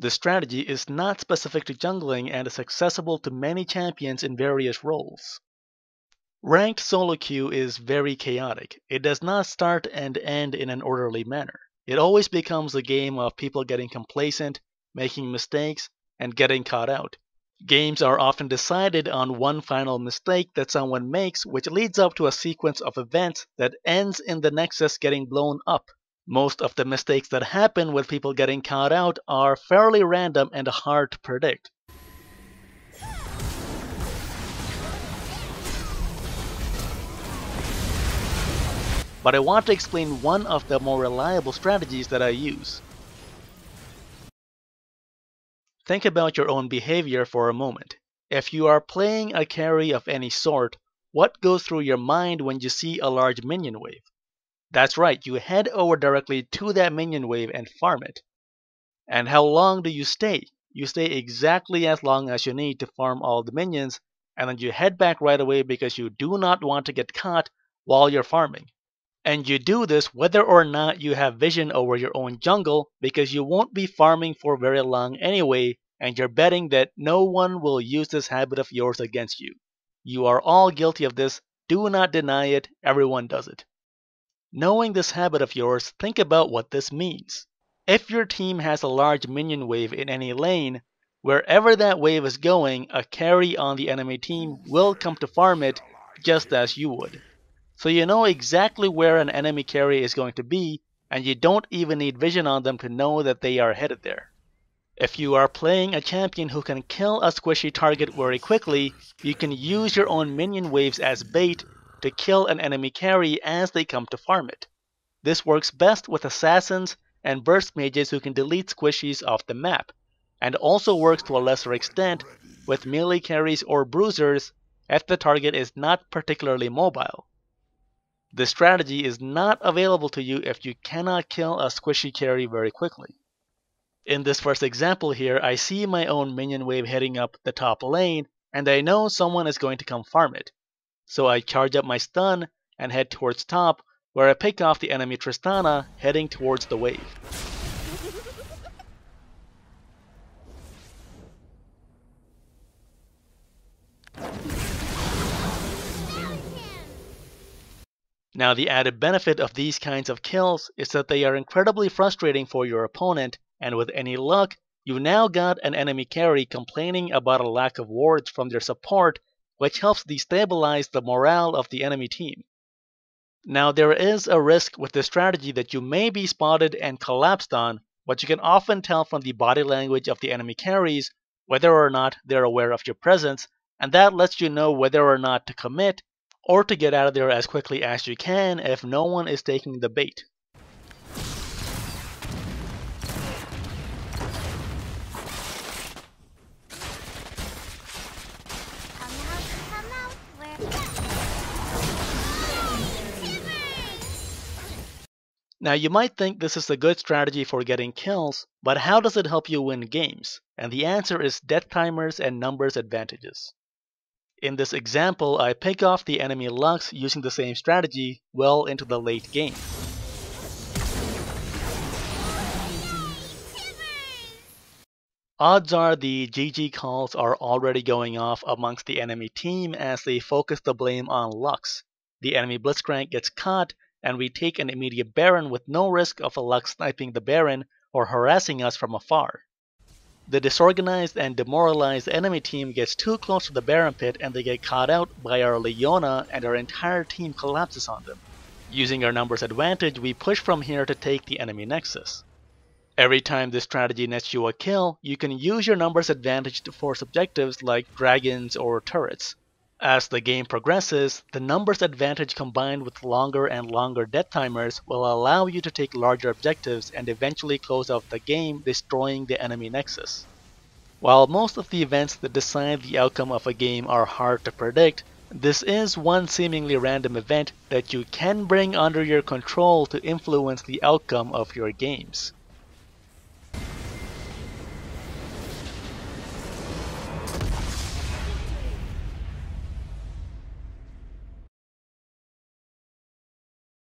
This strategy is not specific to jungling and is accessible to many champions in various roles. Ranked solo queue is very chaotic. It does not start and end in an orderly manner. It always becomes a game of people getting complacent, making mistakes, and getting caught out. Games are often decided on one final mistake that someone makes, which leads up to a sequence of events that ends in the Nexus getting blown up. Most of the mistakes that happen with people getting caught out are fairly random and hard to predict. But I want to explain one of the more reliable strategies that I use. Think about your own behavior for a moment. If you are playing a carry of any sort, what goes through your mind when you see a large minion wave? That's right, you head over directly to that minion wave and farm it. And how long do you stay? You stay exactly as long as you need to farm all the minions, and then you head back right away because you do not want to get caught while you're farming. And you do this whether or not you have vision over your own jungle, because you won't be farming for very long anyway, and you're betting that no one will use this habit of yours against you. You are all guilty of this, do not deny it, everyone does it. Knowing this habit of yours, think about what this means. If your team has a large minion wave in any lane, wherever that wave is going, a carry on the enemy team will come to farm it just as you would. So you know exactly where an enemy carry is going to be, and you don't even need vision on them to know that they are headed there. If you are playing a champion who can kill a squishy target very quickly, you can use your own minion waves as bait to kill an enemy carry as they come to farm it. This works best with assassins and burst mages who can delete squishies off the map, and also works to a lesser extent with melee carries or bruisers if the target is not particularly mobile. This strategy is not available to you if you cannot kill a squishy carry very quickly. In this first example here, I see my own minion wave heading up the top lane, and I know someone is going to come farm it. So I charge up my stun and head towards top, where I pick off the enemy Tristana heading towards the wave. Now the added benefit of these kinds of kills is that they are incredibly frustrating for your opponent, and with any luck, you now got an enemy carry complaining about a lack of wards from their support, which helps destabilize the morale of the enemy team. Now there is a risk with this strategy that you may be spotted and collapsed on, but you can often tell from the body language of the enemy carries whether or not they're aware of your presence, and that lets you know whether or not to commit or to get out of there as quickly as you can if no one is taking the bait. Now you might think this is a good strategy for getting kills, but how does it help you win games? And the answer is death timers and numbers advantages. In this example, I pick off the enemy Lux using the same strategy well into the late game. Odds are the GG calls are already going off amongst the enemy team as they focus the blame on Lux. The enemy Blitzcrank gets caught, and we take an immediate Baron with no risk of a Lux sniping the Baron or harassing us from afar. The disorganized and demoralized enemy team gets too close to the Baron pit and they get caught out by our Leona, and our entire team collapses on them. Using our numbers advantage, we push from here to take the enemy Nexus. Every time this strategy nets you a kill, you can use your numbers advantage to force objectives like dragons or turrets. As the game progresses, the numbers advantage combined with longer and longer death timers will allow you to take larger objectives and eventually close out the game, destroying the enemy Nexus. While most of the events that decide the outcome of a game are hard to predict, this is one seemingly random event that you can bring under your control to influence the outcome of your games.